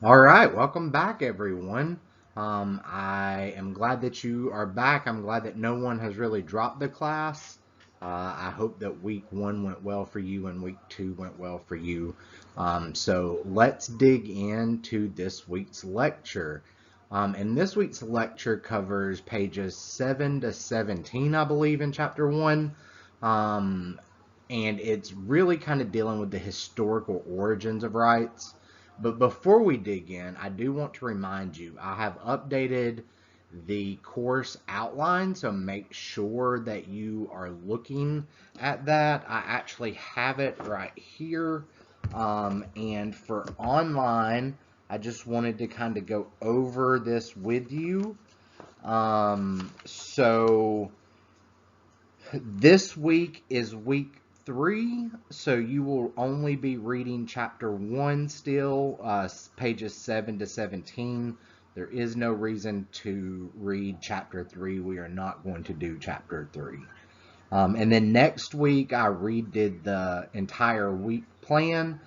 All right, welcome back, everyone. I am glad that you are back. I'm glad that no one has really dropped the class. I hope that week one went well for you and week two went well for you. So let's dig into this week's lecture. And this week's lecture covers pages 7 to 17, I believe, in chapter one. Um, and it's really kind of dealing with the historical origins of rights. But before we dig in, I do want to remind you, I have updated the course outline, so make sure that you are looking at that. I actually have it right here. And for online, I just wanted to kind of go over this with you. So this week is week three, so you will only be reading chapter one still, pages 7 to 17. There is no reason to read chapter three. We are not going to do chapter three. And then next week, I redid the entire week plan.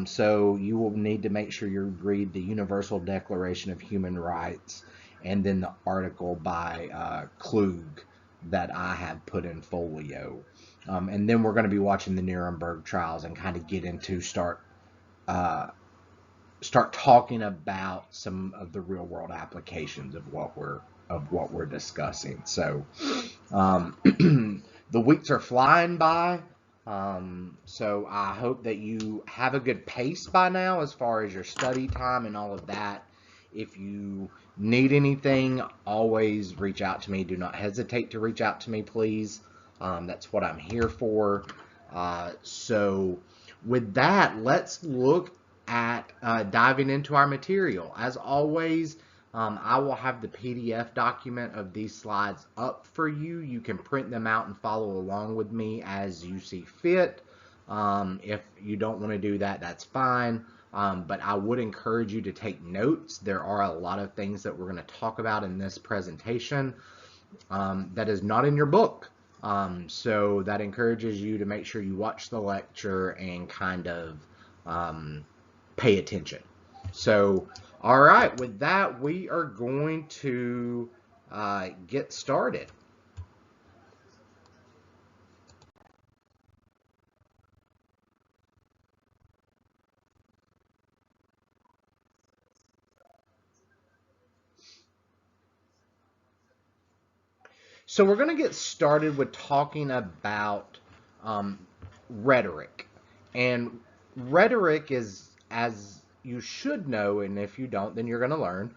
So you will need to make sure you read the Universal Declaration of Human Rights and then the article by Klug that I have put in folio. And then we're going to be watching the Nuremberg trials and kind of get into uh, start talking about some of the real world applications of what we're discussing. So the weeks are flying by. So I hope that you have a good pace by now as far as your study time and all of that. If you need anything, always reach out to me. Do not hesitate to reach out to me, please. That's what I'm here for. So with that, let's look at diving into our material. As always, I will have the PDF document of these slides up for you. You can print them out and follow along with me as you see fit. If you don't want to do that, that's fine. But I would encourage you to take notes. There are a lot of things that we're going to talk about in this presentation that is not in your book. So that encourages you to make sure you watch the lecture and kind of pay attention. So, all right, with that, we are going to get started. So, we're going to get started with talking about um, rhetoric. And rhetoric is, as you should know, and if you don't, then you're going to learn.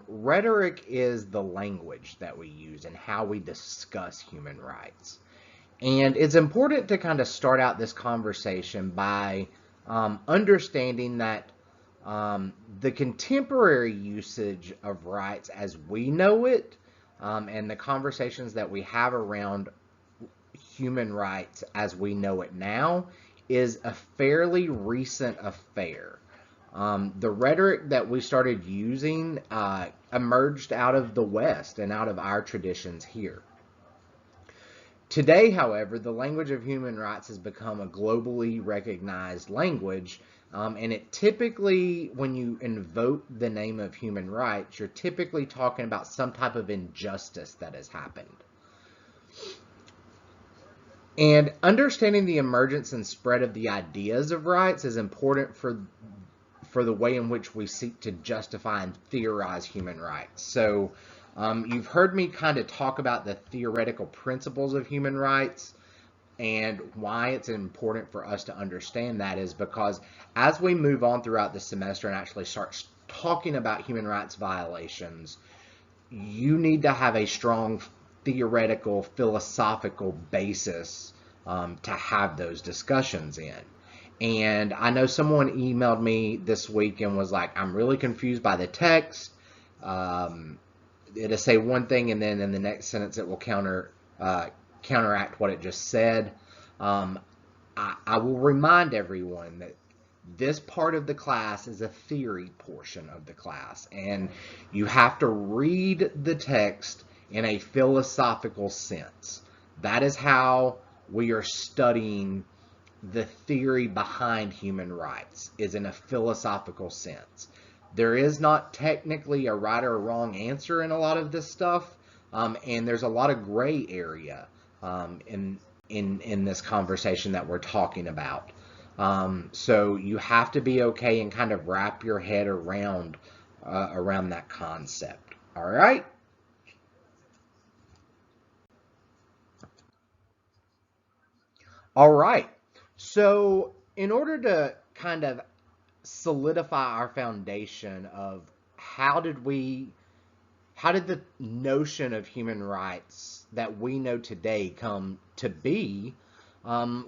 Rhetoric is the language that we use and how we discuss human rights. And it's important to kind of start out this conversation by understanding that the contemporary usage of rights as we know it and the conversations that we have around human rights as we know it now is a fairly recent affair. The rhetoric that we started using emerged out of the West and out of our traditions here. Today, however, the language of human rights has become a globally recognized language, and it typically, when you invoke the name of human rights, you're typically talking about some type of injustice that has happened. And understanding the emergence and spread of the ideas of rights is important for the way in which we seek to justify and theorize human rights. So you've heard me kind of talk about the theoretical principles of human rights, and why it's important for us to understand that is because as we move on throughout the semester and actually start talking about human rights violations, you need to have a strong theoretical, philosophical basis to have those discussions in. And I know someone emailed me this week and was like, I'm really confused by the text. It'll say one thing and then in the next sentence it will counteract what it just said. I will remind everyone that this part of the class is a theory portion of the class, and you have to read the text in a philosophical sense. That is how we are studying the theory behind human rights, is in a philosophical sense. There is not technically a right or wrong answer in a lot of this stuff, and there's a lot of gray area in this conversation that we're talking about. So you have to be okay and kind of wrap your head around that concept. All right. All right. So in order to kind of solidify our foundation of how did we how did the notion of human rights that we know today come to be,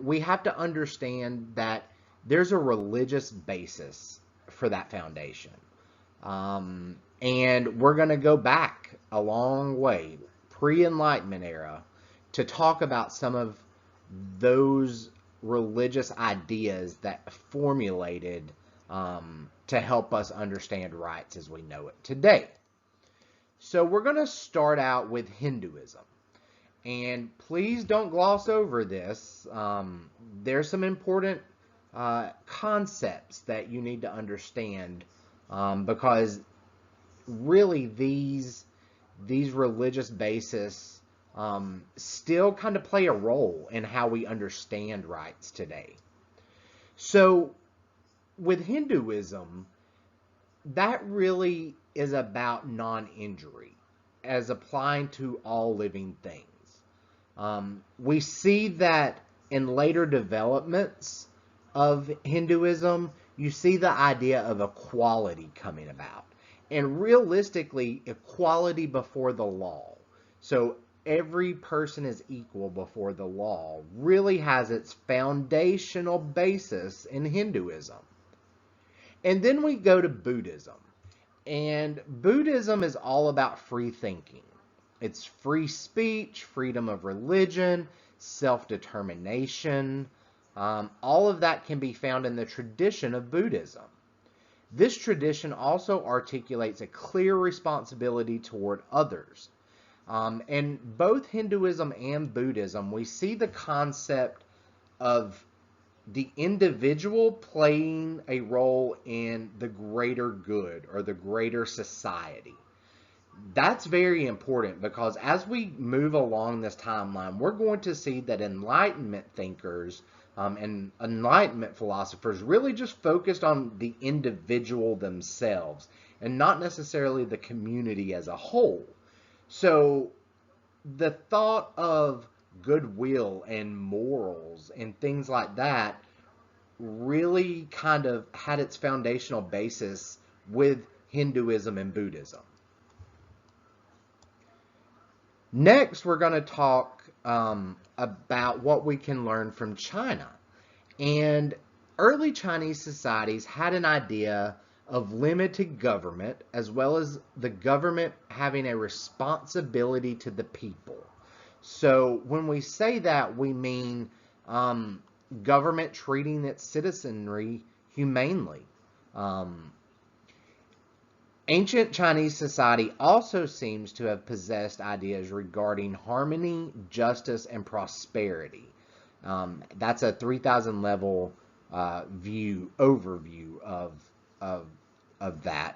we have to understand that there's a religious basis for that foundation. And we're going to go back a long way, pre-Enlightenment era, to talk about some of those religious ideas that formulated to help us understand rights as we know it today. So we're going to start out with Hinduism. And please don't gloss over this. There's some important concepts that you need to understand because really these religious bases still kind of play a role in how we understand rights today. So with Hinduism, that really is about non-injury as applying to all living things. We see that in later developments of Hinduism, you see the idea of equality coming about. And realistically, equality before the law. So every person is equal before the law really has its foundational basis in Hinduism. And then we go to Buddhism. And Buddhism is all about free thinking. It's free speech, freedom of religion, self-determination. All of that can be found in the tradition of Buddhism. This tradition also articulates a clear responsibility toward others. In both Hinduism and Buddhism, we see the concept of the individual playing a role in the greater good or the greater society. That's very important because as we move along this timeline, we're going to see that Enlightenment thinkers and Enlightenment philosophers really just focused on the individual themselves and not necessarily the community as a whole. So the thought of goodwill and morals and things like that really kind of had its foundational basis with Hinduism and Buddhism. Next, we're going to talk about what we can learn from China. And early Chinese societies had an idea of limited government as well as the government having a responsibility to the people. So when we say that, we mean government treating its citizenry humanely. Ancient Chinese society also seems to have possessed ideas regarding harmony, justice, and prosperity. That's a 3,000 level overview of that.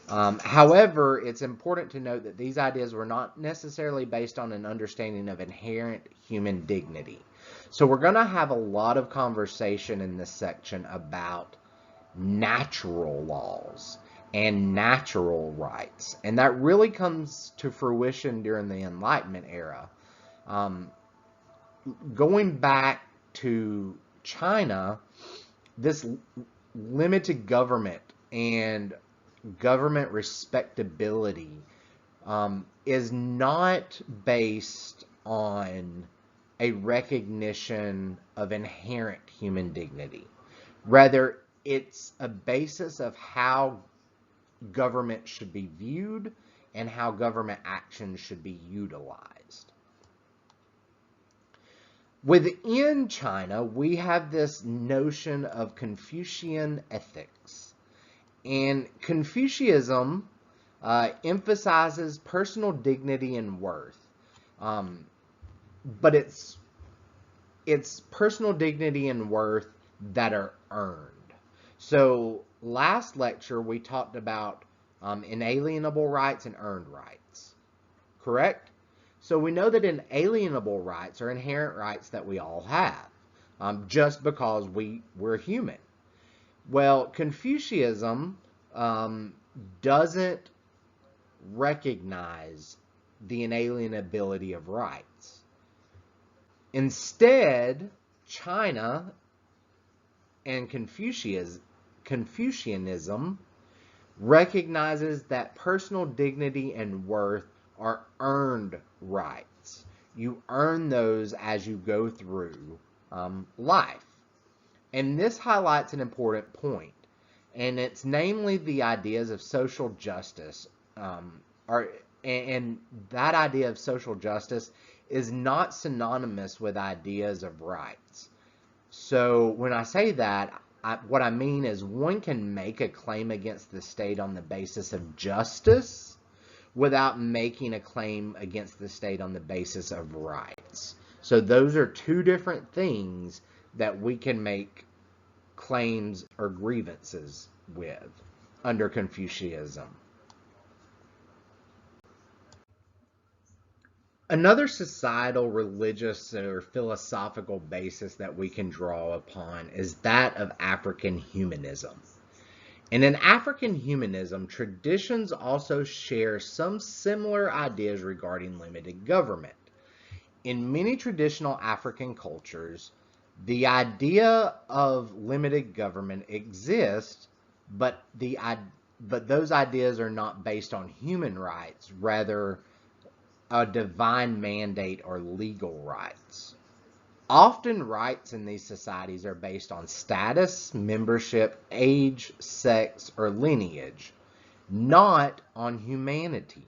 However, it's important to note that these ideas were not necessarily based on an understanding of inherent human dignity. So we're going to have a lot of conversation in this section about natural laws and natural rights. And that really comes to fruition during the Enlightenment era. Going back to China, this limited government and government respectability is not based on a recognition of inherent human dignity. Rather, it's a basis of how government should be viewed and how government action should be utilized. Within China, we have this notion of Confucian ethics. And Confucianism emphasizes personal dignity and worth. But it's personal dignity and worth that are earned. So last lecture we talked about inalienable rights and earned rights, correct? So we know that inalienable rights are inherent rights that we all have, just because we're human. Well, Confucianism doesn't recognize the inalienability of rights. Instead, China and Confucianism recognizes that personal dignity and worth are earned rights. You earn those as you go through life. And this highlights an important point, and it's namely the ideas of social justice. And that idea of social justice is not synonymous with ideas of rights. So when I say that, what I mean is one can make a claim against the state on the basis of justice without making a claim against the state on the basis of rights. So those are two different things that we can make claims or grievances with under Confucianism. Another societal, religious, or philosophical basis that we can draw upon is that of African humanism. And in African humanism, traditions also share some similar ideas regarding limited government. In many traditional African cultures, the idea of limited government exists, but those ideas are not based on human rights, rather a divine mandate or legal rights. Often rights in these societies are based on status, membership, age, sex, or lineage, not on humanity.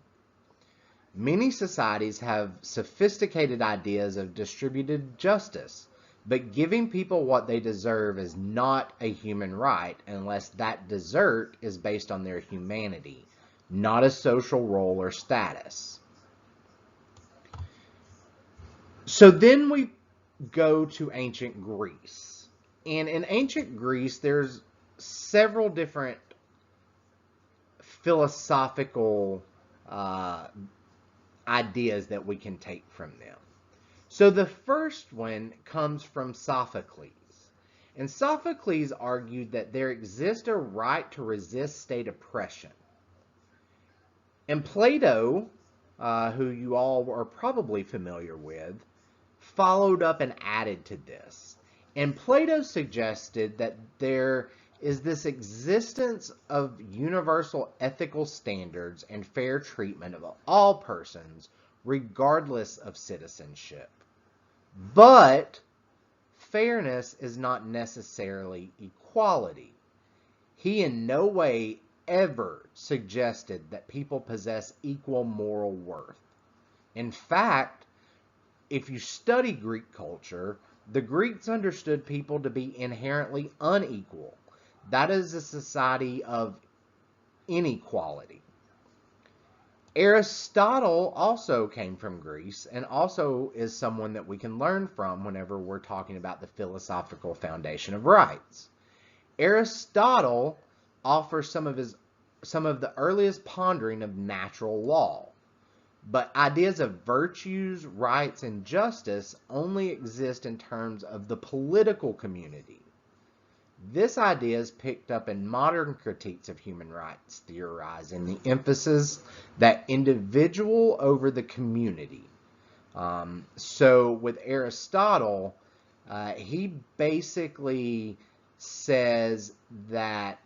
Many societies have sophisticated ideas of distributed justice, but giving people what they deserve is not a human right unless that desert is based on their humanity, not a social role or status. So then we go to ancient Greece. And in ancient Greece, there's several different philosophical ideas that we can take from them. So the first one comes from Sophocles. And Sophocles argued that there exists a right to resist state oppression. And Plato, who you all are probably familiar with, followed up and added to this. And Plato suggested that there is this existence of universal ethical standards and fair treatment of all persons, regardless of citizenship. But fairness is not necessarily equality. He in no way ever suggested that people possess equal moral worth. In fact, if you study Greek culture, the Greeks understood people to be inherently unequal. That is a society of inequality. Aristotle also came from Greece and also is someone that we can learn from whenever we're talking about the philosophical foundation of rights. Aristotle offers some of the earliest pondering of natural law. But ideas of virtues, rights, and justice only exist in terms of the political community. This idea is picked up in modern critiques of human rights, theorizing the emphasis that individual over the community. So with Aristotle, he basically says that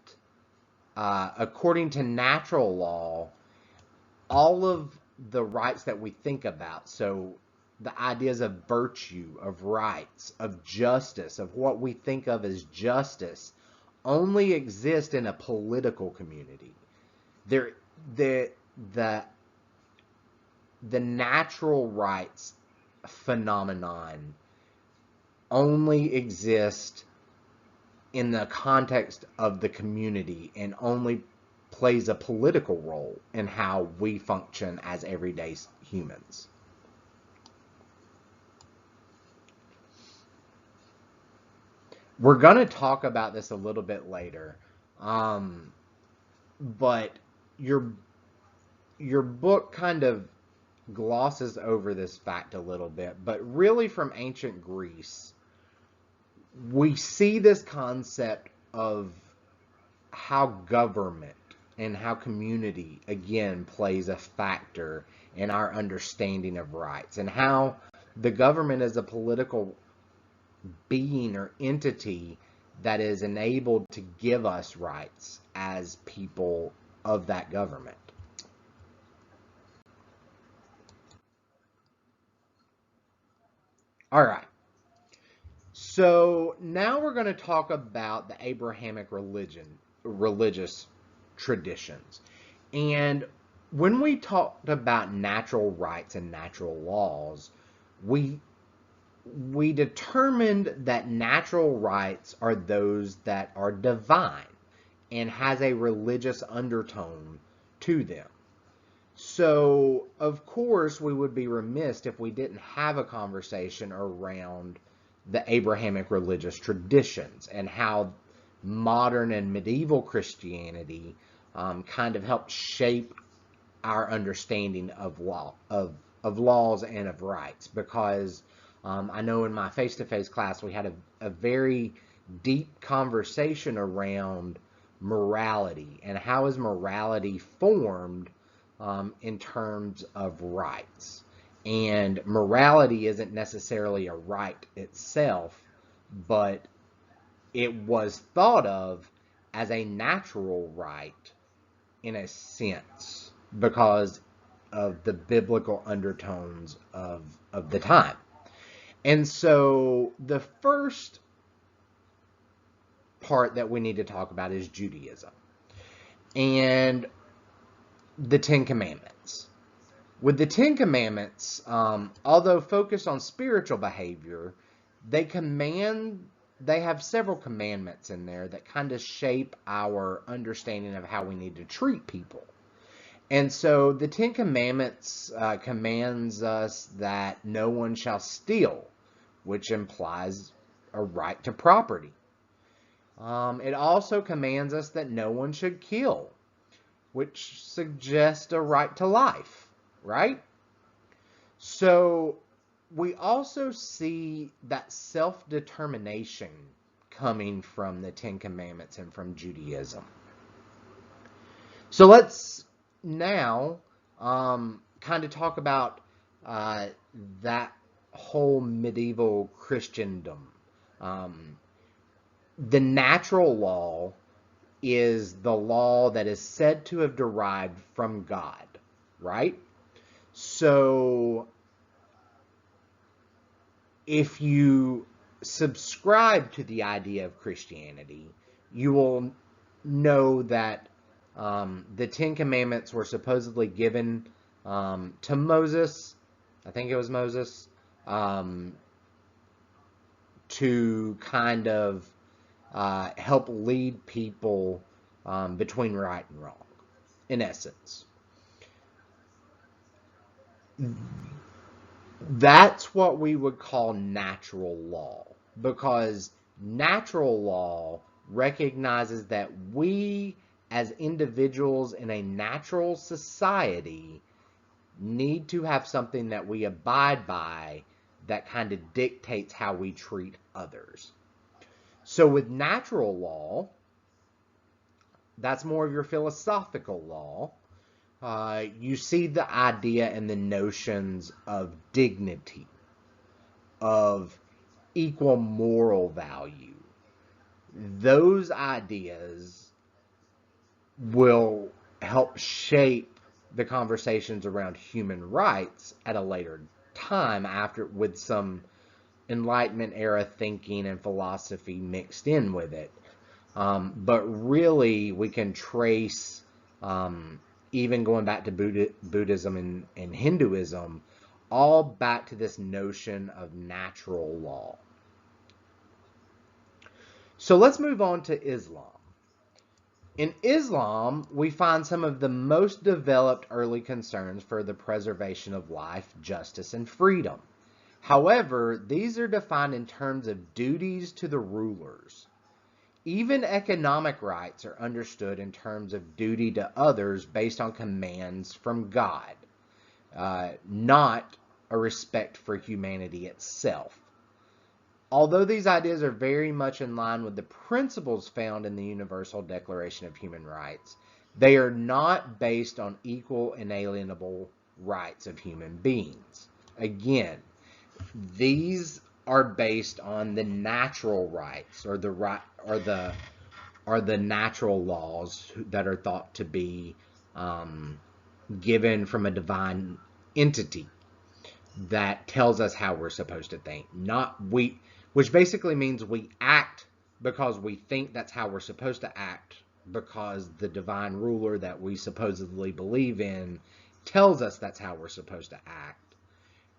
according to natural law, all of the rights that we think about, so the ideas of virtue, of rights, of justice, of what we think of as justice, only exist in a political community. The natural rights phenomenon only exist in the context of the community and only plays a political role in how we function as everyday humans. We're going to talk about this a little bit later, But your book kind of glosses over this fact a little bit. But really, from ancient Greece, we see this concept of how government and how community, again, plays a factor in our understanding of rights, and how the government is a political being or entity that is enabled to give us rights as people of that government. All right. So now we're going to talk about the Abrahamic religious traditions. And when we talked about natural rights and natural laws, we determined that natural rights are those that are divine and has a religious undertone to them. So, of course, we would be remiss if we didn't have a conversation around the Abrahamic religious traditions and how modern and medieval Christianity kind of helped shape our understanding of laws and of rights. Because I know in my face-to-face class we had a very deep conversation around morality and how is morality formed in terms of rights. And morality isn't necessarily a right itself, but it was thought of as a natural right in a sense because of the biblical undertones of the time. And so the first part that we need to talk about is Judaism and the Ten Commandments. With the Ten Commandments, although focused on spiritual behavior, they have several commandments in there that kind of shape our understanding of how we need to treat people. And so the Ten Commandments commands us that no one shall steal, which implies a right to property. It also commands us that no one should kill, which suggests a right to life, right? So we also see that self-determination coming from the Ten Commandments and from Judaism. So let's now kind of talk about that whole medieval Christendom. The natural law is the law that is said to have derived from God, right? So if you subscribe to the idea of Christianity, you will know that the Ten Commandments were supposedly given to Moses, I think it was Moses, to kind of help lead people between right and wrong, in essence. That's what we would call natural law, because natural law recognizes that we as individuals in a natural society need to have something that we abide by that kind of dictates how we treat others. So with natural law, that's more of your philosophical law. You see the idea and the notions of dignity, of equal moral value. Those ideas will help shape the conversations around human rights at a later time, after with some Enlightenment era thinking and philosophy mixed in with it. But really, we can trace, even going back to Buddhism and Hinduism, all back to this notion of natural law. So let's move on to Islam. In Islam, we find some of the most developed early concerns for the preservation of life, justice, and freedom. However, these are defined in terms of duties to the rulers. Even economic rights are understood in terms of duty to others based on commands from God, not a respect for humanity itself. Although these ideas are very much in line with the principles found in the Universal Declaration of Human Rights, they are not based on equal inalienable rights of human beings. Again, these are based on the natural rights or the natural laws that are thought to be given from a divine entity that tells us how we're supposed to think. Which basically means we act because we think that's how we're supposed to act, because the divine ruler that we supposedly believe in tells us that's how we're supposed to act.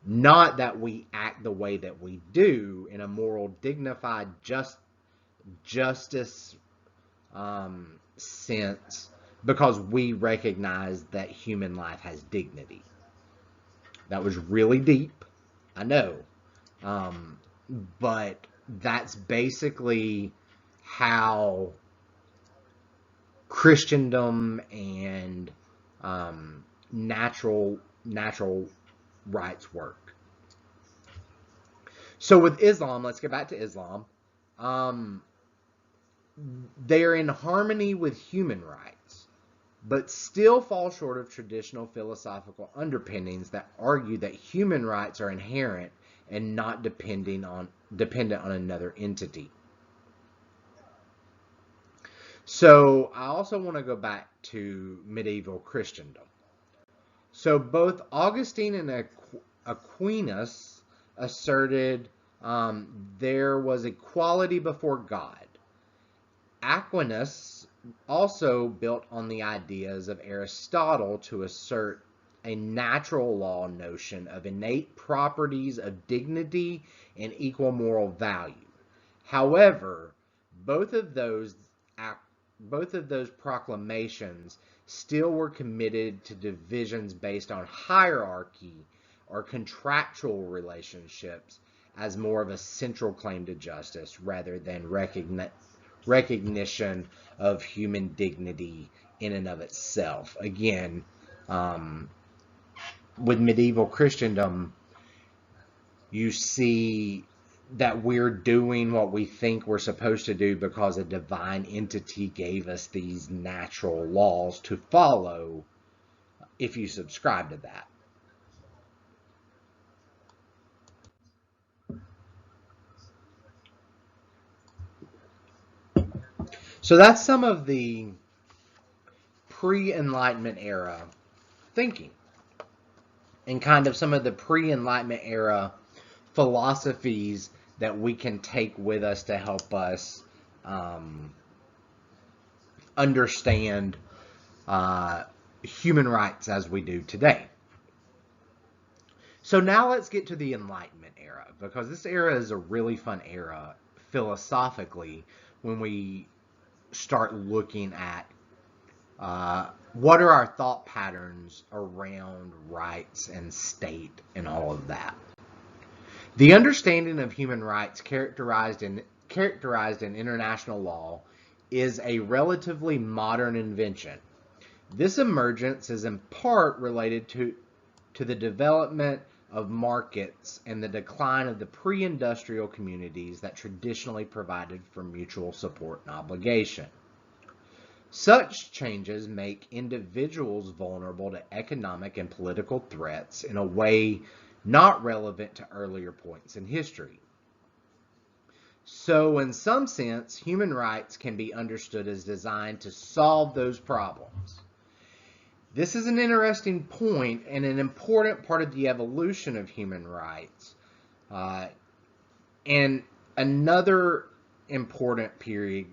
Not that we act the way that we do in a moral, dignified, justice sense because we recognize that human life has dignity. That was really deep, I know. But that's basically how Christendom and natural rights work. So with Islam, let's get back to Islam. They are in harmony with human rights, but still fall short of traditional philosophical underpinnings that argue that human rights are inherent and not dependent on another entity. So I also want to go back to medieval Christendom. So both Augustine and Aquinas asserted there was equality before God. Aquinas also built on the ideas of Aristotle to assert a natural law notion of innate properties of dignity and equal moral value. However, both of those proclamations still were committed to divisions based on hierarchy or contractual relationships as more of a central claim to justice rather than recognition of human dignity in and of itself. Again, with medieval Christendom, you see that we're doing what we think we're supposed to do because a divine entity gave us these natural laws to follow if you subscribe to that. So that's some of the pre-Enlightenment era thinking and kind of some of the pre-Enlightenment era philosophies that we can take with us to help us understand human rights as we do today. So now let's get to the Enlightenment era, because this era is a really fun era philosophically when we start looking at what are our thought patterns around rights and state and all of that. The understanding of human rights characterized in international law is a relatively modern invention. This emergence is in part related to the development of markets and the decline of the pre-industrial communities that traditionally provided for mutual support and obligation. Such changes make individuals vulnerable to economic and political threats in a way not relevant to earlier points in history. So, in some sense, human rights can be understood as designed to solve those problems. This is an interesting point and an important part of the evolution of human rights. And another important period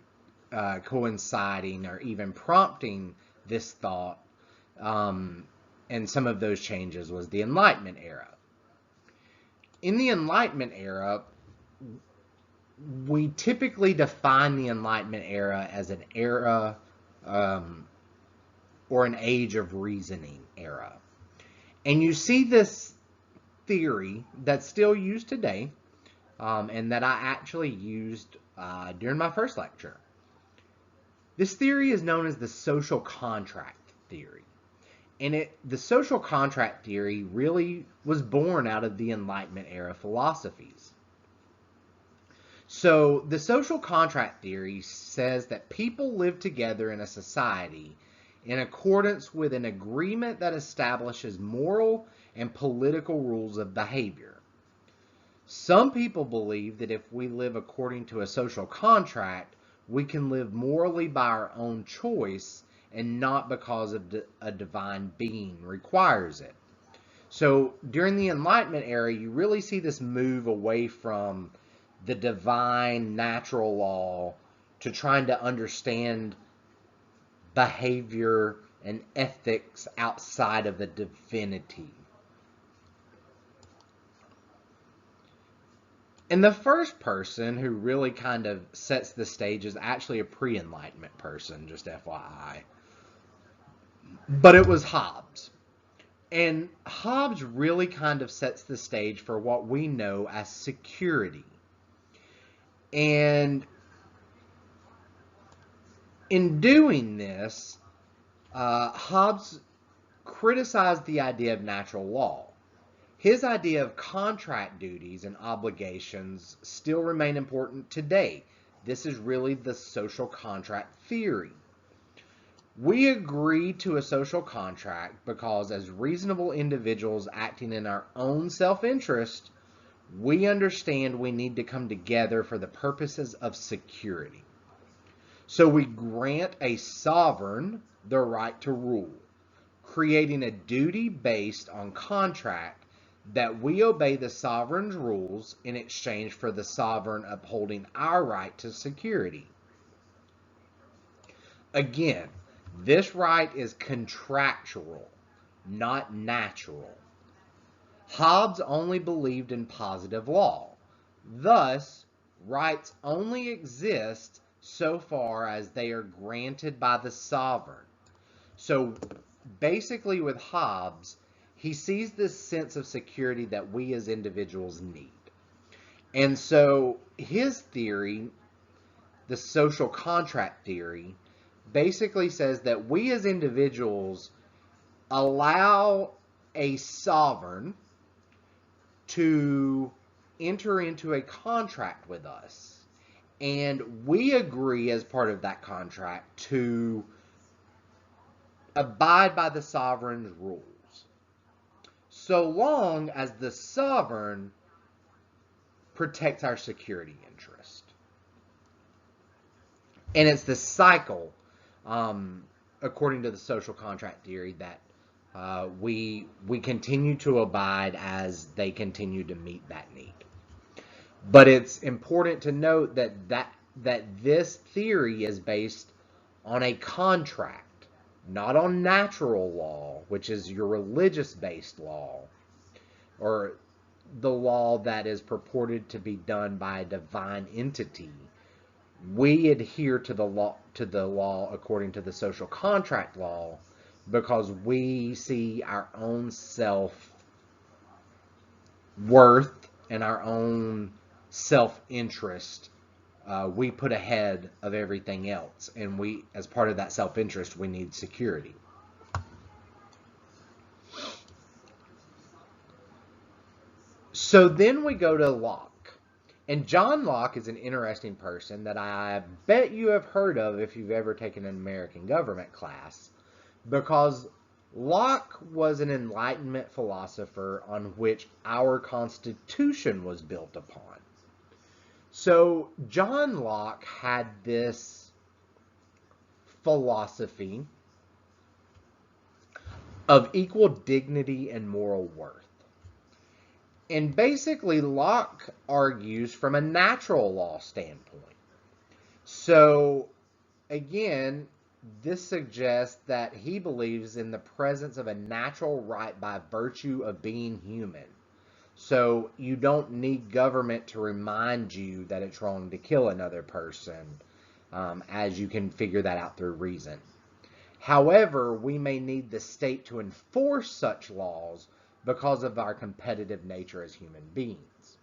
coinciding or even prompting this thought and some of those changes was the Enlightenment era. In the Enlightenment era, we typically define the Enlightenment era as an era or an age of reasoning era. And you see this theory that's still used today and that I actually used during my first lecture. This theory is known as the social contract theory. And the social contract theory really was born out of the Enlightenment era philosophies. So the social contract theory says that people live together in a society in accordance with an agreement that establishes moral and political rules of behavior. Some people believe that if we live according to a social contract, we can live morally by our own choice and not because of a divine being requires it. So during the Enlightenment era, you really see this move away from the divine natural law to trying to understand behavior and ethics outside of the divinity. And the first person who really kind of sets the stage is actually a pre-Enlightenment person, just FYI. But it was Hobbes. And Hobbes really kind of sets the stage for what we know as security. And in doing this, Hobbes criticized the idea of natural law. His idea of contract duties and obligations still remain important today. This is really the social contract theory. We agree to a social contract because as reasonable individuals acting in our own self-interest, we understand we need to come together for the purposes of security. So we grant a sovereign the right to rule, creating a duty based on contract that we obey the sovereign's rules in exchange for the sovereign upholding our right to security. Again, this right is contractual, not natural. Hobbes only believed in positive law. Thus, rights only exist so far as they are granted by the sovereign. So basically with Hobbes, he sees this sense of security that we as individuals need. And so his theory, the social contract theory, basically says that we as individuals allow a sovereign to enter into a contract with us. And we agree as part of that contract to abide by the sovereign's rules, so long as the sovereign protects our security interest. And it's the cycle, according to the social contract theory, that we continue to abide as they continue to meet that need. But it's important to note that this theory is based on a contract, not on natural law, which is your religious-based law, or the law that is purported to be done by a divine entity. We adhere to the law according to the social contract law because we see our own self-worth and our own self-interest we put ahead of everything else. And we, as part of that self-interest, we need security. So then we go to Locke. And John Locke is an interesting person that I bet you have heard of if you've ever taken an American government class, because Locke was an Enlightenment philosopher on which our Constitution was built upon. So John Locke had this philosophy of equal dignity and moral worth. And basically, Locke argues from a natural law standpoint. So, again, this suggests that he believes in the presence of a natural right by virtue of being human. So, you don't need government to remind you that it's wrong to kill another person, as you can figure that out through reason. However, we may need the state to enforce such laws because of our competitive nature as human beings.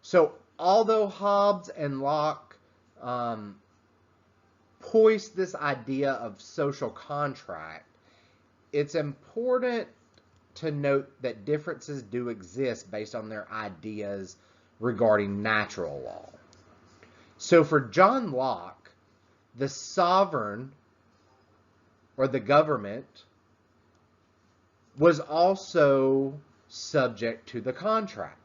So, although Hobbes and Locke hoist this idea of social contract, it's important to note that differences do exist based on their ideas regarding natural law. So for John Locke, the sovereign or the government was also subject to the contract,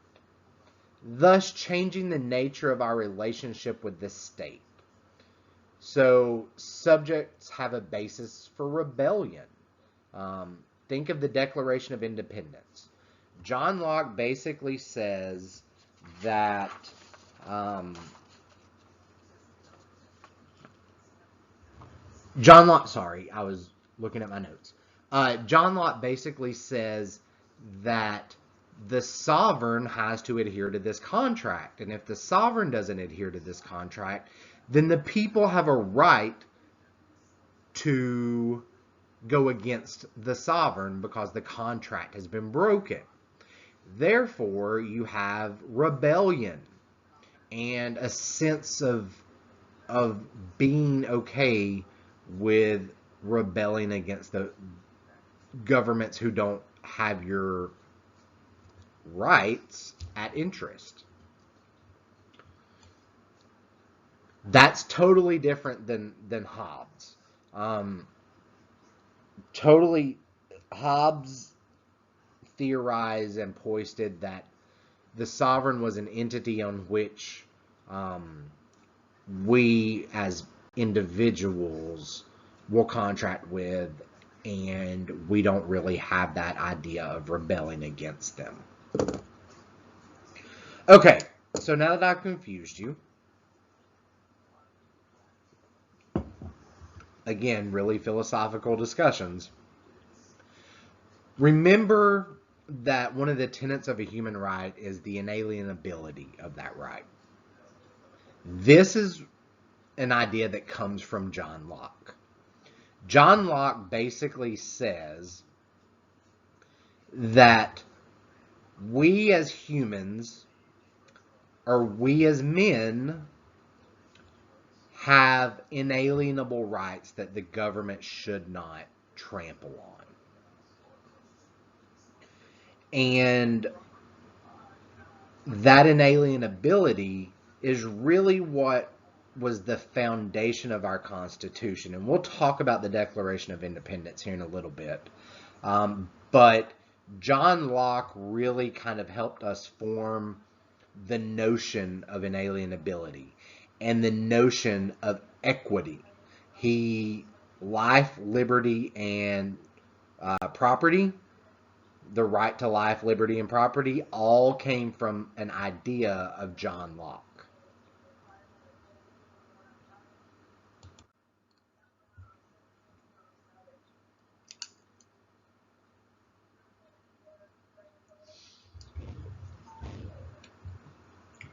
thus changing the nature of our relationship with the state. So subjects have a basis for rebellion. Think of the Declaration of Independence. John Locke basically says that John Locke, sorry, I was looking at my notes. John Locke basically says that the sovereign has to adhere to this contract. And if the sovereign doesn't adhere to this contract, then the people have a right to go against the sovereign because the contract has been broken. Therefore, you have rebellion and a sense of being okay with rebelling against the governments who don't have your rights at interest. That's totally different than Hobbes. Hobbes theorized and hoisted that the sovereign was an entity on which we as individuals will contract with, and we don't really have that idea of rebelling against them. Okay, so now that I've confused you, again, really philosophical discussions, remember that one of the tenets of a human right is the inalienability of that right. This is an idea that comes from John Locke. John Locke basically says that we as humans, or we as men, have inalienable rights that the government should not trample on. And that inalienability is really what was the foundation of our Constitution. And we'll talk about the Declaration of Independence here in a little bit. But John Locke really kind of helped us form the notion of inalienability and the notion of equity. Life, liberty, and property, the right to life, liberty, and property, all came from an idea of John Locke.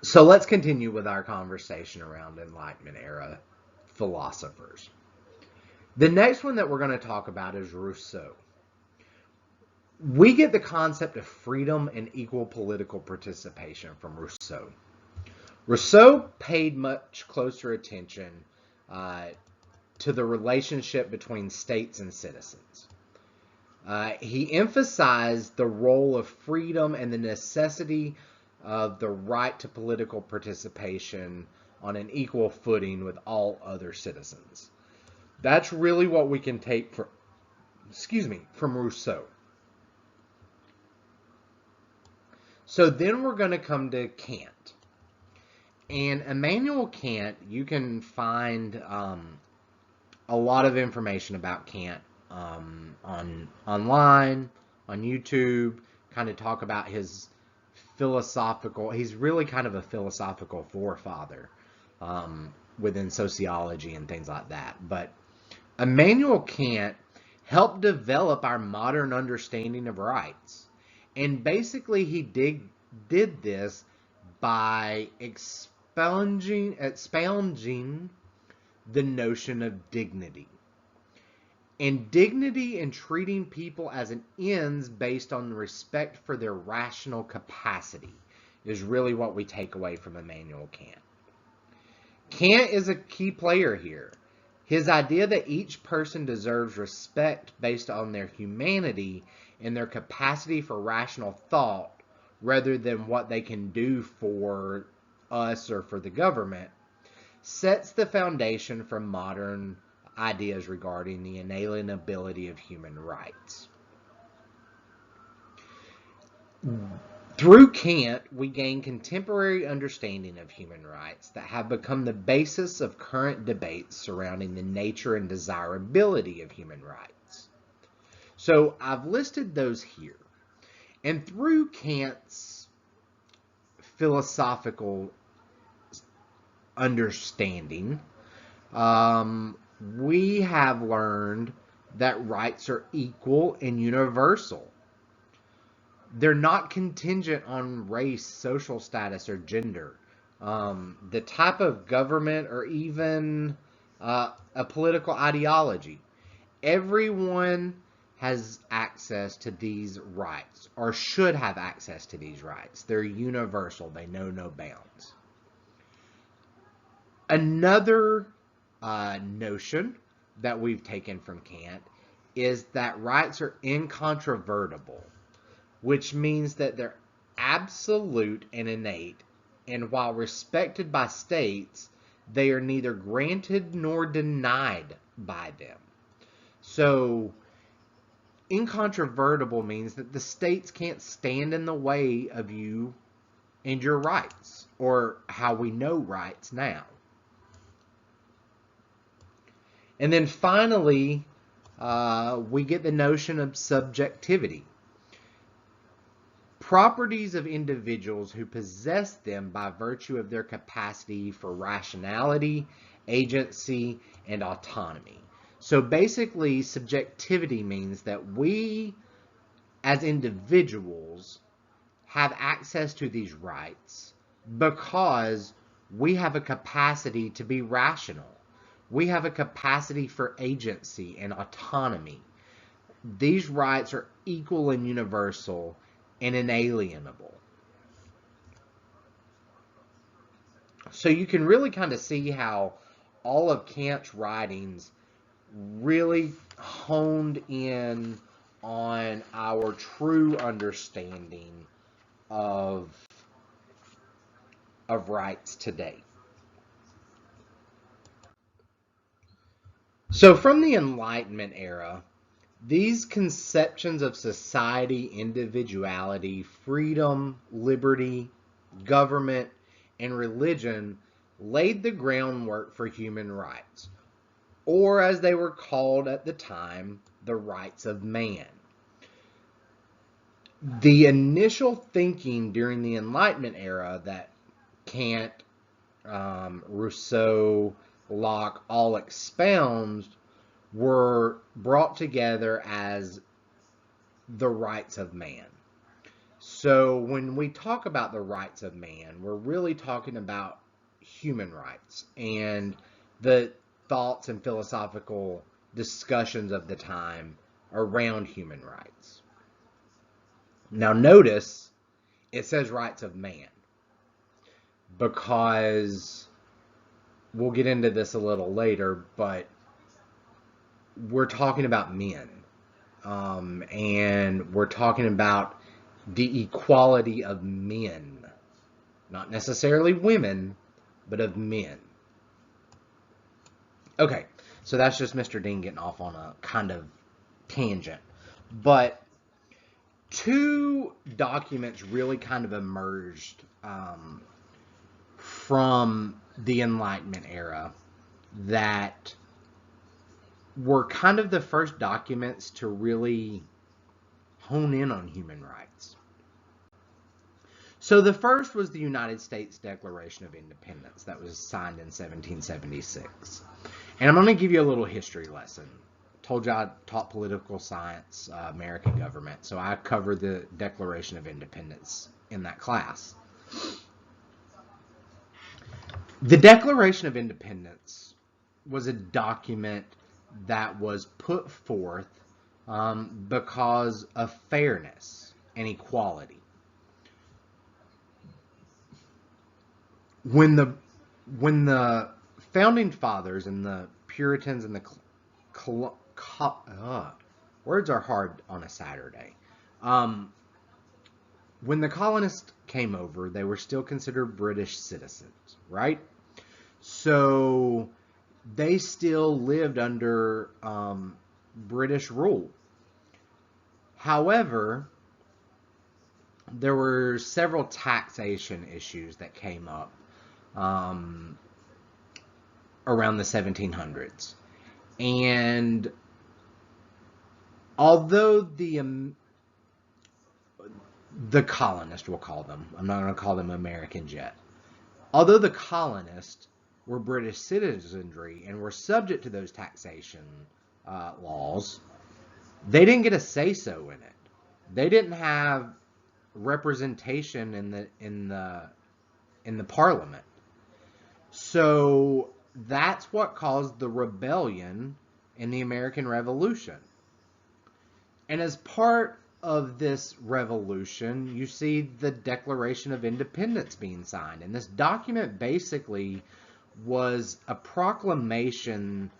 So let's continue with our conversation around Enlightenment Era philosophers. The next one that we're going to talk about is Rousseau. We get the concept of freedom and equal political participation from Rousseau. Rousseau paid much closer attention to the relationship between states and citizens. He emphasized the role of freedom and the necessity of the right to political participation on an equal footing with all other citizens. That's really what we can take from Rousseau. So then we're going to come to Kant. And Immanuel Kant, you can find a lot of information about Kant online, on YouTube, kind of talk about his he's really kind of a philosophical forefather within sociology and things like that. But Immanuel Kant helped develop our modern understanding of rights. And basically he did this by expounding the notion of dignity. And dignity in treating people as an ends based on respect for their rational capacity is really what we take away from Immanuel Kant. Kant is a key player here. His idea that each person deserves respect based on their humanity and their capacity for rational thought rather than what they can do for us or for the government sets the foundation for modern ideas regarding the inalienability of human rights. Through Kant, we gain contemporary understanding of human rights that have become the basis of current debates surrounding the nature and desirability of human rights. So I've listed those here. And through Kant's philosophical understanding, we have learned that rights are equal and universal. They're not contingent on race, social status, or gender, the type of government, or even a political ideology. Everyone has access to these rights, or should have access to these rights. They're universal. They know no bounds. Another notion that we've taken from Kant is that rights are incontrovertible, which means that they're absolute and innate, and while respected by states, they are neither granted nor denied by them. So, incontrovertible means that the states can't stand in the way of you and your rights, or how we know rights now. And then finally, we get the notion of subjectivity. Properties of individuals who possess them by virtue of their capacity for rationality, agency, and autonomy. So basically, subjectivity means that we, as individuals, have access to these rights because we have a capacity to be rational. We have a capacity for agency and autonomy. These rights are equal and universal and inalienable. So you can really kind of see how all of Kant's writings really honed in on our true understanding of rights today. So from the Enlightenment era, these conceptions of society, individuality, freedom, liberty, government, and religion laid the groundwork for human rights, or as they were called at the time, the rights of man. The initial thinking during the Enlightenment era that Kant, Rousseau, Locke all expound were brought together as the rights of man. So when we talk about the rights of man, we're really talking about human rights and the thoughts and philosophical discussions of the time around human rights. Now notice it says rights of man, because we'll get into this a little later, but we're talking about men, and we're talking about the equality of men, not necessarily women, but of men. Okay, so that's just Mr. Dean getting off on a kind of tangent, but two documents really kind of emerged from the Enlightenment era that were kind of the first documents to really hone in on human rights. So the first was the United States Declaration of Independence that was signed in 1776. And I'm going to give you a little history lesson. Told you I taught political science, American government, so I covered the Declaration of Independence in that class. The Declaration of Independence was a document that was put forth because of fairness and equality. When the founding fathers and the Puritans and the words are hard on a Saturday. When the colonists came over, they were still considered British citizens, right? So they still lived under British rule. However, there were several taxation issues that came up around the 1700s. And although the colonists, we'll call them, I'm not going to call them Americans yet, although the colonists were British citizenry and were subject to those taxation laws, they didn't get a say-so in it. They didn't have representation in the parliament. So that's what caused the rebellion in the American Revolution. And as part of this revolution, you see the Declaration of Independence being signed. And this document basically was a proclamation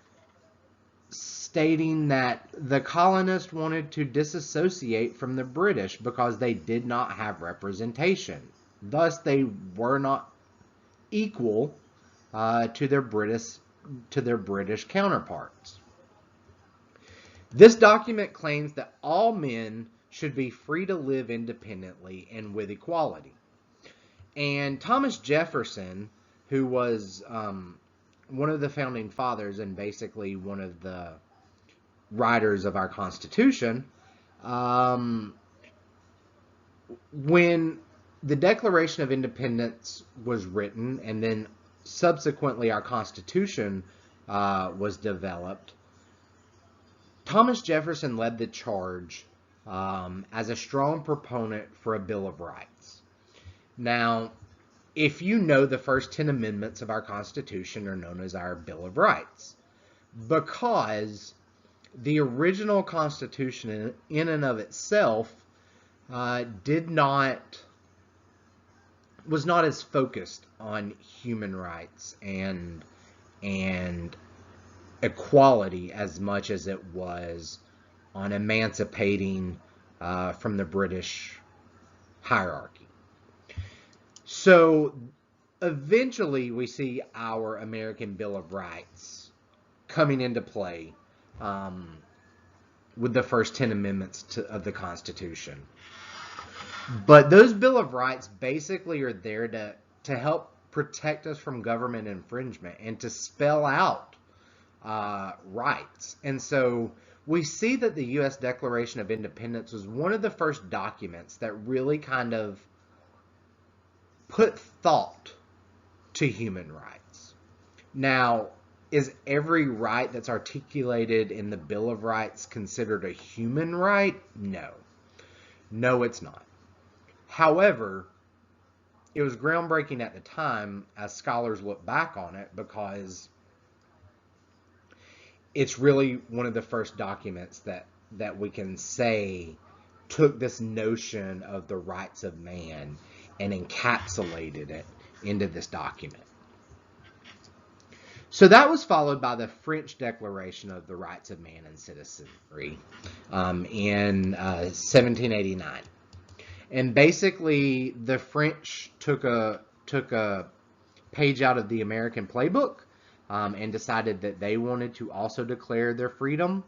stating that the colonists wanted to disassociate from the British because they did not have representation. Thus, they were not equal to their British counterparts. This document claims that all men should be free to live independently and with equality. And Thomas Jefferson, who was one of the founding fathers and basically one of the writers of our Constitution, when the Declaration of Independence was written and then subsequently our Constitution was developed, Thomas Jefferson led the charge as a strong proponent for a Bill of Rights. Now, if you know, the first 10 amendments of our Constitution are known as our Bill of Rights, because the original Constitution in and of itself was not as focused on human rights and equality as much as it was on emancipating from the British hierarchy. So eventually we see our American Bill of Rights coming into play with the first 10 amendments of the Constitution. But those Bill of Rights basically are there to help protect us from government infringement and to spell out rights. And so we see that the U.S. Declaration of Independence was one of the first documents that really kind of put thought to human rights. Now, is every right that's articulated in the Bill of Rights considered a human right? No. No, it's not. However, it was groundbreaking at the time as scholars look back on it, because it's really one of the first documents that we can say took this notion of the rights of man and encapsulated it into this document. So that was followed by the French Declaration of the Rights of Man and Citizenry in 1789. And basically, the French took a page out of the American playbook and decided that they wanted to also declare their freedom.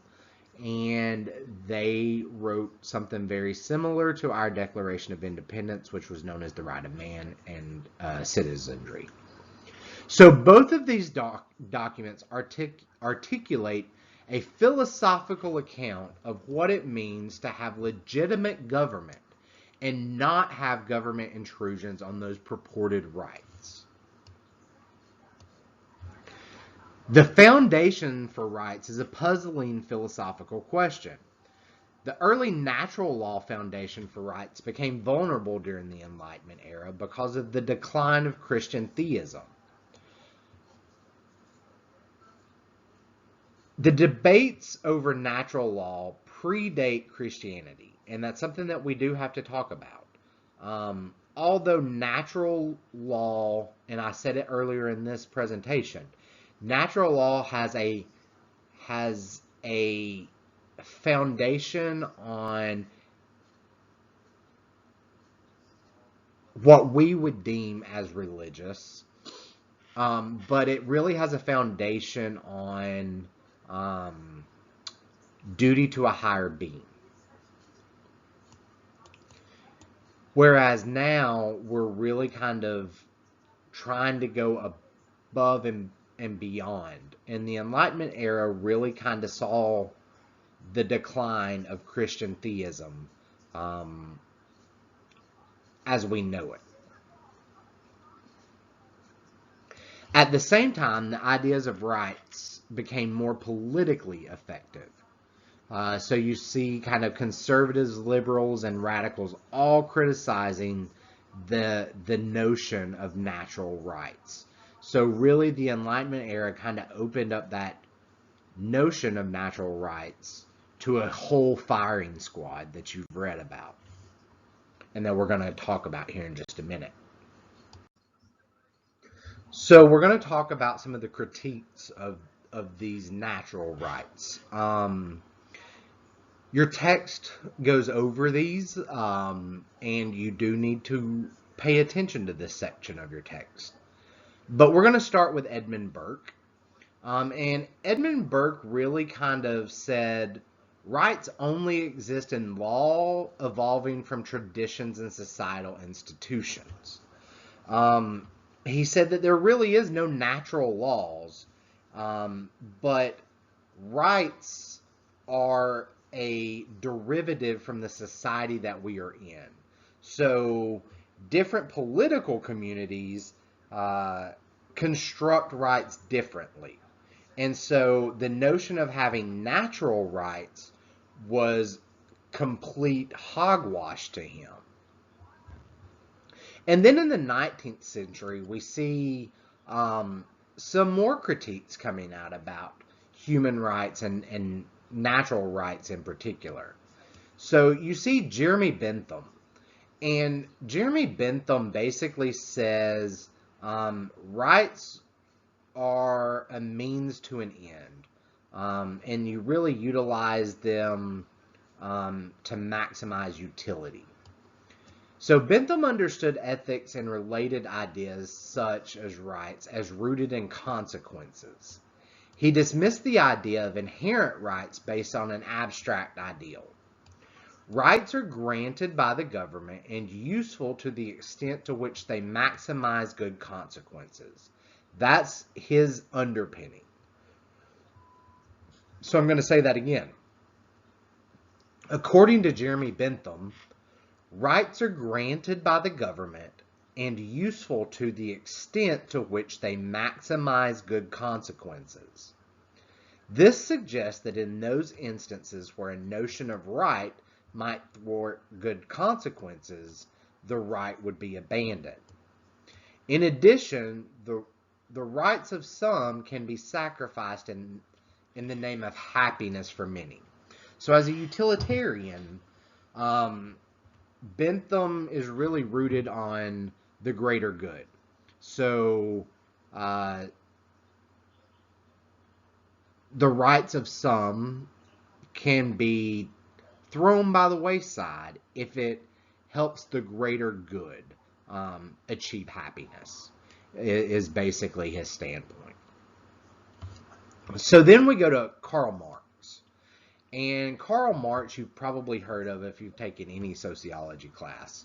And they wrote something very similar to our Declaration of Independence, which was known as the Right of Man and Citizenry. So both of these documents articulate a philosophical account of what it means to have legitimate government and not have government intrusions on those purported rights. The foundation for rights is a puzzling philosophical question. The early natural law foundation for rights became vulnerable during the Enlightenment era because of the decline of Christian theism. The debates over natural law predate Christianity, and that's something that we do have to talk about. Although natural law, and I said it earlier in this presentation, natural law has a has a foundation on what we would deem as religious, but it really has a foundation on duty to a higher being. Whereas now we're really kind of trying to go above and beyond. And the Enlightenment era really kind of saw the decline of Christian theism as we know it. At the same time, the ideas of rights became more politically effective. So you see kind of conservatives, liberals, and radicals all criticizing the notion of natural rights. So really the Enlightenment era kind of opened up that notion of natural rights to a whole firing squad that you've read about, and that we're going to talk about here in just a minute. So we're going to talk about some of the critiques of these natural rights. Your text goes over these, and you do need to pay attention to this section of your text. But we're going to start with Edmund Burke. And Edmund Burke really kind of said rights only exist in law evolving from traditions and societal institutions. He said that there really is no natural laws, but rights are a derivative from the society that we are in. So different political communities construct rights differently. And so the notion of having natural rights was complete hogwash to him. And then in the 19th century, we see some more critiques coming out about human rights and natural rights in particular. So you see Jeremy Bentham. And Jeremy Bentham basically says rights are a means to an end. And you really utilize them to maximize utility. So Bentham understood ethics and related ideas such as rights as rooted in consequences. He dismissed the idea of inherent rights based on an abstract ideal. Rights are granted by the government and useful to the extent to which they maximize good consequences. That's his underpinning. So I'm going to say that again. According to Jeremy Bentham, rights are granted by the government and useful to the extent to which they maximize good consequences. This suggests that in those instances where a notion of right might thwart good consequences, the right would be abandoned. In addition, the rights of some can be sacrificed in the name of happiness for many. So as a utilitarian, Bentham is really rooted on the greater good. So the rights of some can be thrown by the wayside if it helps the greater good achieve happiness, is basically his standpoint. So then we go to Karl Marx. And Karl Marx you've probably heard of if you've taken any sociology class.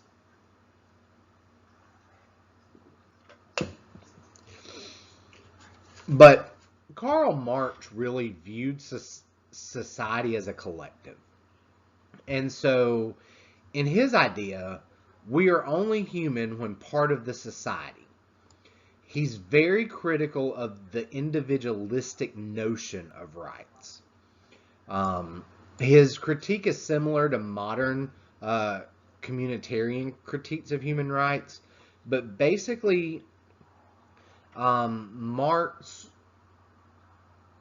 But Karl Marx really viewed society as a collective. And so in his idea, we are only human when part of the society. He's very critical of the individualistic notion of rights. His critique is similar to modern communitarian critiques of human rights, but basically Marx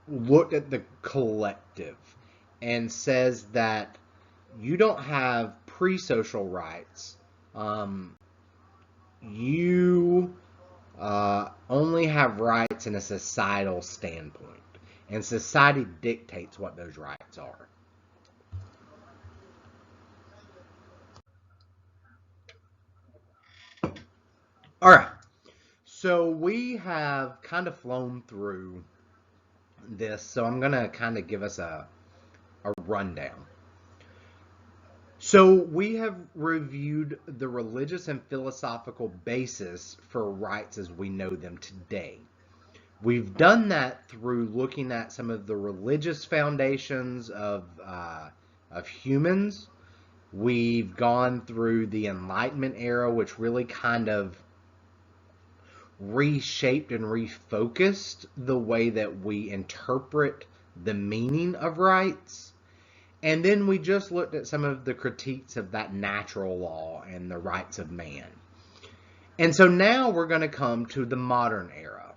looked at the collective and says that you don't have pre-social rights. You only have rights in a societal standpoint. and society dictates what those rights are. All right, so we have kind of flown through this, so I'm going to kind of give us a rundown. So we have reviewed the religious and philosophical basis for rights as we know them today. We've done that through looking at some of the religious foundations of humans. We've gone through the Enlightenment era, which really kind of reshaped and refocused the way that we interpret the meaning of rights. And then we just looked at some of the critiques of that natural law and the rights of man. And so now we're going to come to the modern era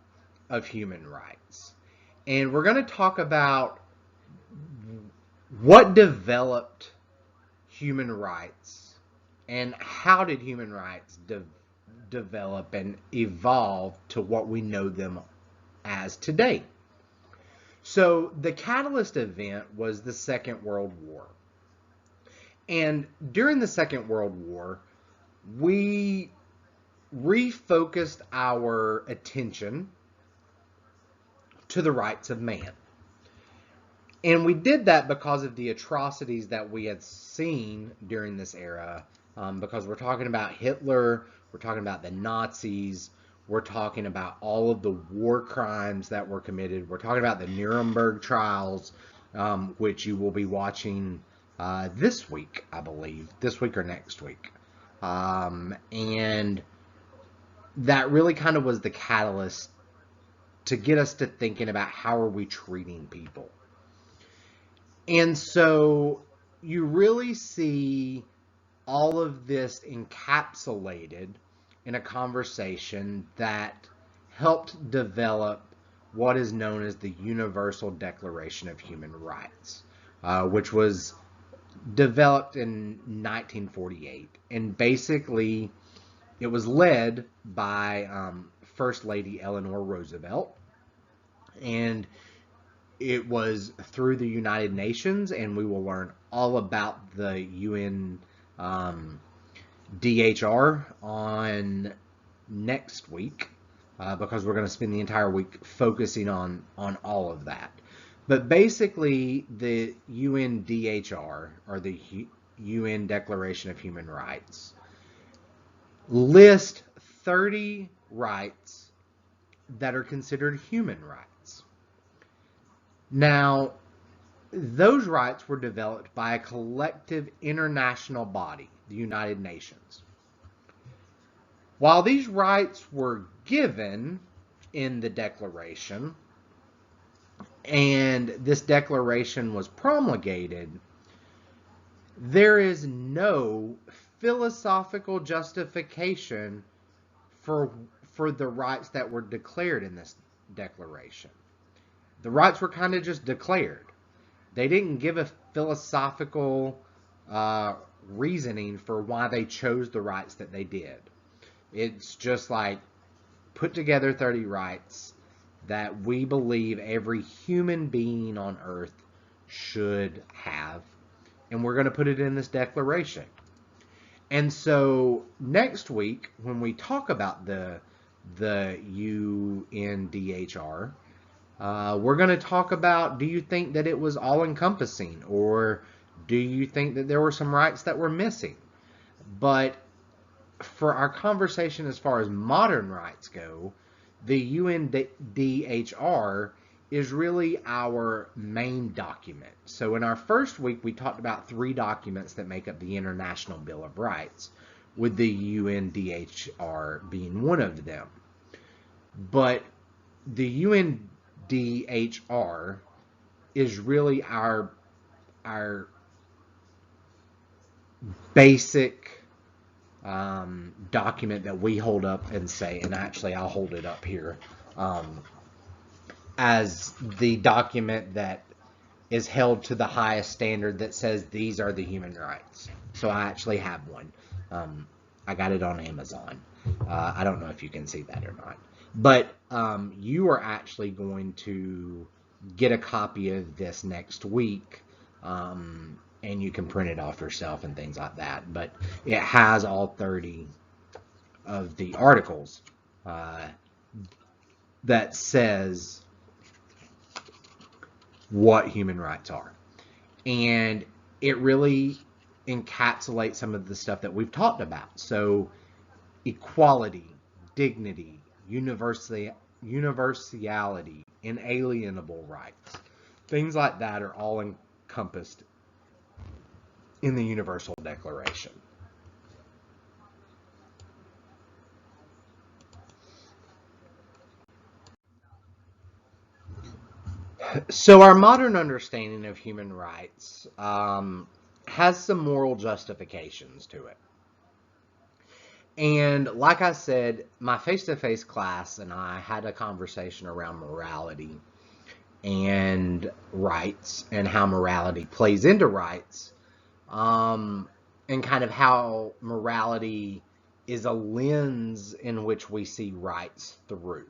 of human rights. And we're going to talk about what developed human rights and how did human rights develop and evolve to what we know them as today. So the catalyst event was the Second World War. And during the Second World War, we refocused our attention to the rights of man. And we did that because of the atrocities that we had seen during this era, because we're talking about Hitler, we're talking about the Nazis, we're talking about all of the war crimes that were committed. We're talking about the Nuremberg trials, which you will be watching this week, I believe. This week or next week. And that really kind of was the catalyst to get us to thinking about how are we treating people. And so you really see all of this encapsulated in a conversation that helped develop what is known as the Universal Declaration of Human Rights, which was developed in 1948. And basically, it was led by First Lady Eleanor Roosevelt. And it was through the United Nations, and we will learn all about the UN DHR on next week, because we're going to spend the entire week focusing on all of that. But basically, the UNDHR, or the UN Declaration of Human Rights, list 30 rights that are considered human rights. Now, those rights were developed by a collective international body, the United Nations. While these rights were given in the Declaration, and this Declaration was promulgated, there is no philosophical justification for the rights that were declared in this Declaration. The rights were kind of just declared. They didn't give a philosophical reasoning for why they chose the rights that they did. It's just like, put together 30 rights that we believe every human being on earth should have, and we're going to put it in this declaration. And so next week, when we talk about the UNDHR, we're going to talk about, do you think that it was all-encompassing, or do you think that there were some rights that were missing? But for our conversation as far as modern rights go, the UNDHR is really our main document. So in our first week, we talked about 3 documents that make up the International Bill of Rights, with the UNDHR being one of them. But the UNDHR is really our basic document that we hold up and say, and actually I'll hold it up here, as the document that is held to the highest standard that says these are the human rights. So I actually have one. I got it on Amazon. I don't know if you can see that or not. But you are actually going to get a copy of this next week, and you can print it off yourself and things like that. But it has all 30 of the articles that says what human rights are. And it really encapsulates some of the stuff that we've talked about. So equality, dignity, universality, inalienable rights, things like that are all encompassed in the Universal Declaration. So our modern understanding of human rights has some moral justifications to it. And like I said, my face-to-face class and I had a conversation around morality and rights and how morality plays into rights, and kind of how morality is a lens in which we see rights through.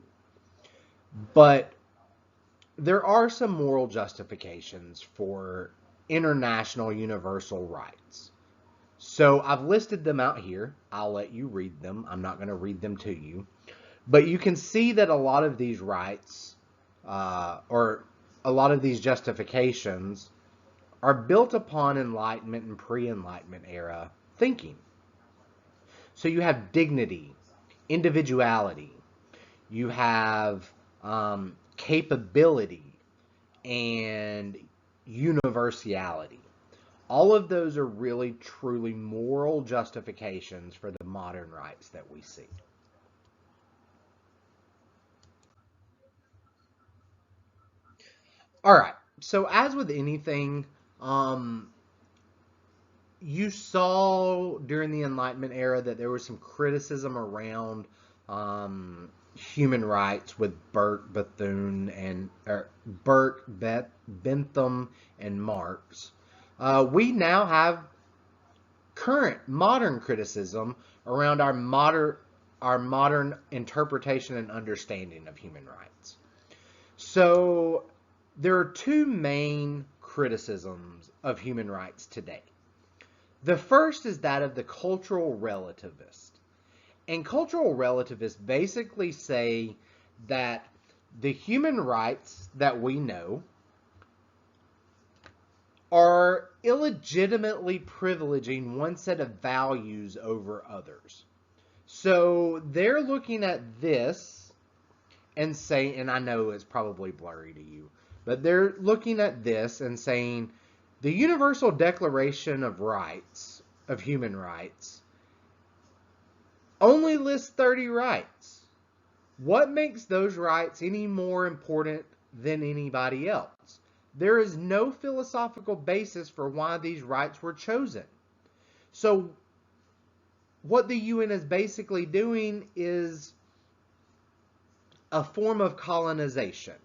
But there are some moral justifications for international universal rights. So I've listed them out here. I'll let you read them. I'm not going to read them to you. But you can see that a lot of these rights, or a lot of these justifications, are built upon Enlightenment and pre-Enlightenment era thinking. So you have dignity, individuality, you have capability, and universality. All of those are really, truly moral justifications for the modern rights that we see. All right. So as with anything, you saw during the Enlightenment era that there was some criticism around human rights with Burke, Bentham, and Marx. We now have current modern criticism around our modern interpretation and understanding of human rights. So there are two main criticisms of human rights today. The first is that of the cultural relativist. And cultural relativists basically say that the human rights that we know are illegitimately privileging one set of values over others. So they're looking at this and saying, and I know it's probably blurry to you, but they're looking at this and saying the Universal Declaration of Rights, of Human Rights, only lists 30 rights. What makes those rights any more important than anybody else? There is no philosophical basis for why these rights were chosen. So what the UN is basically doing is a form of colonization.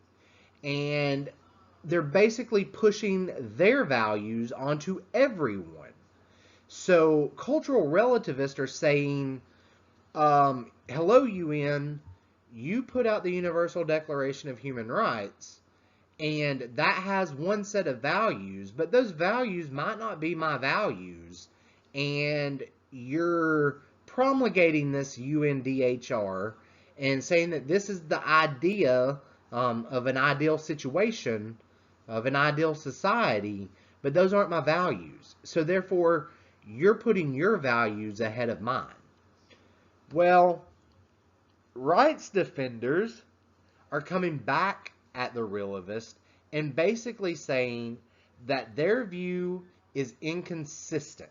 And they're basically pushing their values onto everyone. So cultural relativists are saying, hello, UN, you put out the Universal Declaration of Human Rights, and that has one set of values, but those values might not be my values, and you're promulgating this UNDHR and saying that this is the idea of an ideal situation, of an ideal society, but those aren't my values. So therefore, you're putting your values ahead of mine. Well, rights defenders are coming back at the relativist and basically saying that their view is inconsistent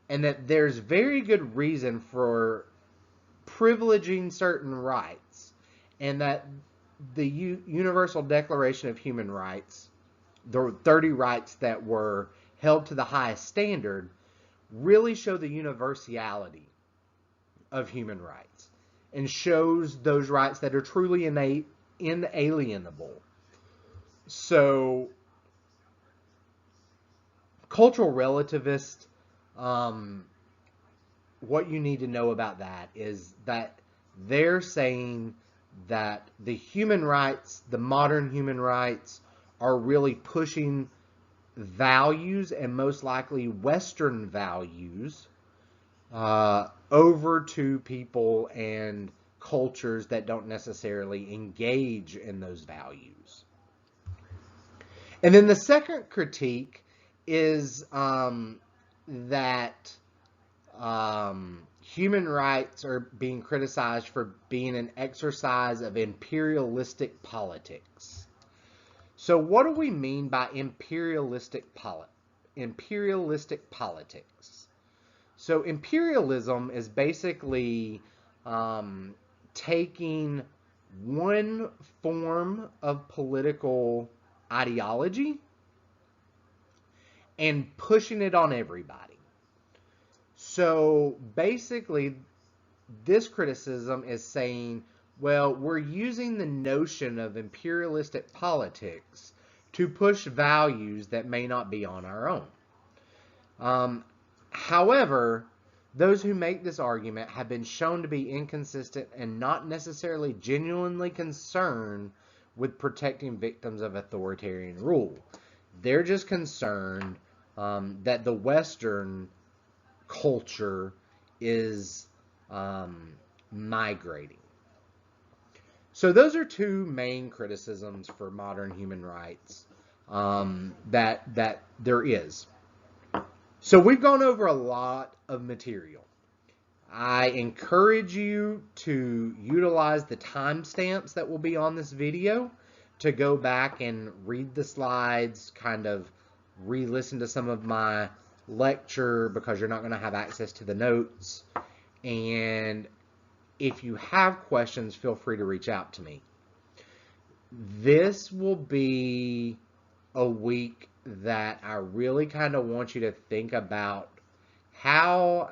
and that there's very good reason for privileging certain rights, and that the Universal Declaration of Human Rights, the 30 rights that were held to the highest standard, really show the universality of human rights and shows those rights that are truly inalienable. So cultural relativist, what you need to know about that is that they're saying that the human rights, the modern human rights, are really pushing values, and most likely Western values, over to people and cultures that don't necessarily engage in those values. And then the second critique is that human rights are being criticized for being an exercise of imperialistic politics. So what do we mean by imperialistic politics? So imperialism is basically taking one form of political ideology and pushing it on everybody. So basically, this criticism is saying, well, we're using the notion of imperialistic politics to push values that may not be on our own. However, those who make this argument have been shown to be inconsistent and not necessarily genuinely concerned with protecting victims of authoritarian rule. They're just concerned that the Western culture is migrating. So those are two main criticisms for modern human rights that there is. So we've gone over a lot of material. I encourage you to utilize the timestamps that will be on this video to go back and read the slides, kind of re-listen to some of my lecture because you're not going to have access to the notes. And if you have questions, feel free to reach out to me. This will be a week that I really kind of want you to think about how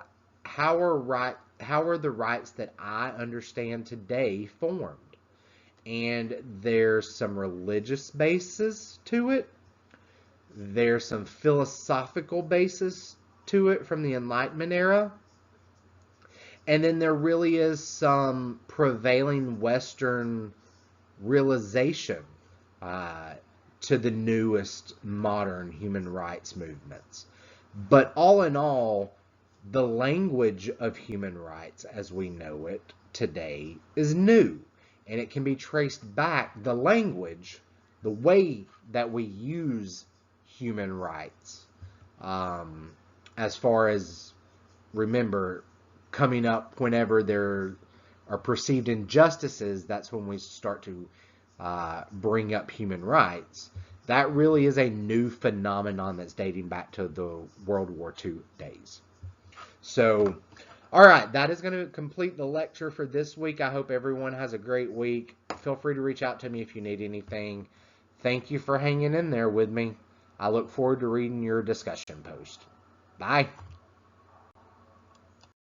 are the rights that I understand today formed. And there's some religious basis to it. There's some philosophical basis to it from the Enlightenment era. And then there really is some prevailing Western realization to the newest modern human rights movements. But all in all, the language of human rights as we know it today is new. And it can be traced back, the language, the way that we use human rights. As far as, remember, coming up whenever there are perceived injustices, that's when we start to bring up human rights. That really is a new phenomenon that's dating back to the World War II days. So, all right, that is going to complete the lecture for this week. I hope everyone has a great week. Feel free to reach out to me if you need anything. Thank you for hanging in there with me. I look forward to reading your discussion post. Bye.